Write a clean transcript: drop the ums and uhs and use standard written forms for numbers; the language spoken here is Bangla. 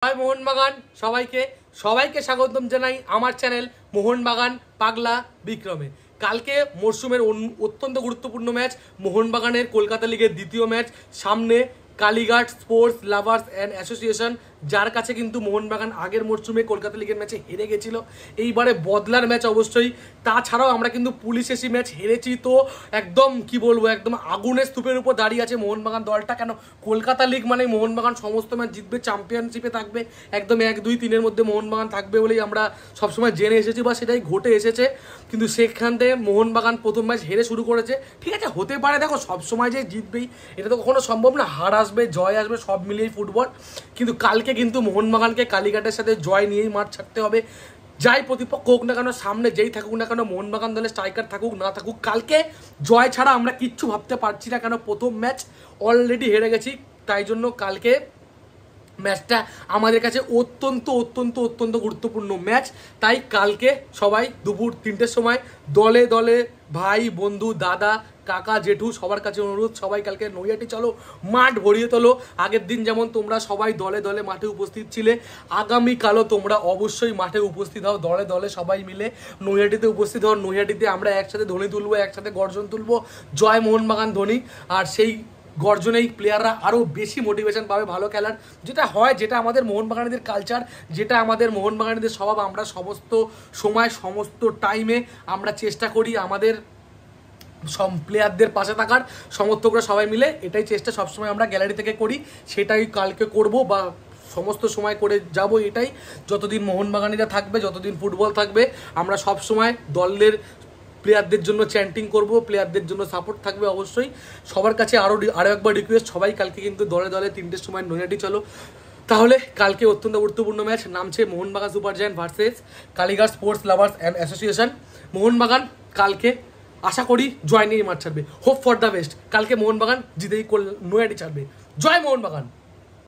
জয় মোহনবাগান। সবাইকে সবাইকে স্বাগতম জানাই আমার চ্যানেল মোহনবাগান পাগলা বিক্রমে। কালকে মরশুমের অত্যন্ত গুরুত্বপূর্ণ ম্যাচ, মোহনবাগানের কলকাতা লিগের দ্বিতীয় ম্যাচ। সামনে Kalighat sports lovers and association, যার কাছে কিন্তু মোহনবাগান আগের মরশুমে কলকাতা লিগের ম্যাচে হেরে গেছিল। এইবারে বদলার ম্যাচ অবশ্যই। তাছাড়াও আমরা কিন্তু পুলিশ এসি ম্যাচ হেরেছি, তো একদম কি বলবো, একদম আগুনের স্তূপের উপর দাঁড়িয়ে আছে মোহনবাগান দলটা। কেন, কলকাতা লিগ মানে মোহনবাগান সমস্ত ম্যাচ জিতবে, চ্যাম্পিয়নশিপে থাকবে, একদম 1-2-3-এর মধ্যে মোহনবাগান থাকবে বলেই আমরা সবসময় জেনে এসেছি বা সেটাই ঘটে এসেছে। কিন্তু সেখান থেকে মোহনবাগান প্রথম ম্যাচ হেরে শুরু করেছে। ঠিক আছে, হতে পারে, দেখো সবসময় যে জিতবেই এটা তো কখনো সম্ভব না, হার আসবে জয় আসবে, সব মিলিয়েই ফুটবল। কিন্তু কালকে কিন্তু মোহনবাগানকে কালীঘাটের সাথে জয় নিয়েই মাঠ ছাড়তে হবে। যাই প্রতিপক্ষ হোক না কেন, সামনে যেই থাকুক না কেন, মোহনবাগান দলে স্ট্রাইকার থাকুক না থাকুক, কালকে জয় ছাড়া আমরা কিচ্ছু ভাবতে পারছি না। কেন, প্রথম ম্যাচ অলরেডি হেরে গেছি, তাই জন্য কালকে ম্যাচটা আমাদের কাছে অত্যন্ত অত্যন্ত অত্যন্ত গুরুত্বপূর্ণ ম্যাচ। তাই কালকে সবাই দুপুর 3টের সময় দলে দলে ভাই বন্ধু দাদা কাকা জেঠু সবার কাছে অনুরোধ, সবাই কালকে নৈহাটি চলো, মাঠ ভরিয়ে তোলো। আগের দিন যেমন তোমরা সবাই দলে দলে মাঠে উপস্থিত ছিলে, আগামীকালও তোমরা অবশ্যই মাঠে উপস্থিত হও, দলে দলে সবাই মিলে নৈহাটিতে উপস্থিত হও। নৈহাটিতে আমরা একসাথে ধ্বনি তুলবো, একসাথে গর্জন তুলবো, জয় মোহনবাগান ধ্বনি। আর সেই গর্জনেই প্লেয়াররা আরও বেশি মোটিভেশন পাবে ভালো খেলার, যেটা হয়, যেটা আমাদের মোহনবাগানীদের কালচার, যেটা আমাদের মোহনবাগানীদের স্বভাব। আমরা সমস্ত সময় সমস্ত টাইমে আমরা চেষ্টা করি আমাদের সব প্লেয়ারদের পাশে থাকার, সমর্থকরা সবাই মিলে এটাই চেষ্টা সবসময় আমরা গ্যালারি থেকে করি, সেটাই কালকে করব বা সমস্ত সময় করে যাব। এটাই যতদিন মোহনবাগানীরা থাকবে, যতদিন ফুটবল থাকবে, আমরা সব সময় দলের প্লেয়ারদের জন্য চ্যান্টিং করব, প্লেয়ারদের জন্য সাপোর্ট থাকবে অবশ্যই। সবার কাছে আরও একবার রিকোয়েস্ট, সবাই কালকে কিন্তু দলে দলে 3টের সময় নৈহাটি চলো। তাহলে কালকে অত্যন্ত গুরুত্বপূর্ণ ম্যাচ নামছে Mohun Bagan super giant versus Kalighat sports lovers and association. Mohun Bagan কালকে আশা করি জয় নিয়ে মাঠ ছাড়বে, হোপ ফর দ্য বেস্ট। কালকে মোহনবাগান জিতেই নৈহাটি ছাড়বে। জয় মোহনবাগান।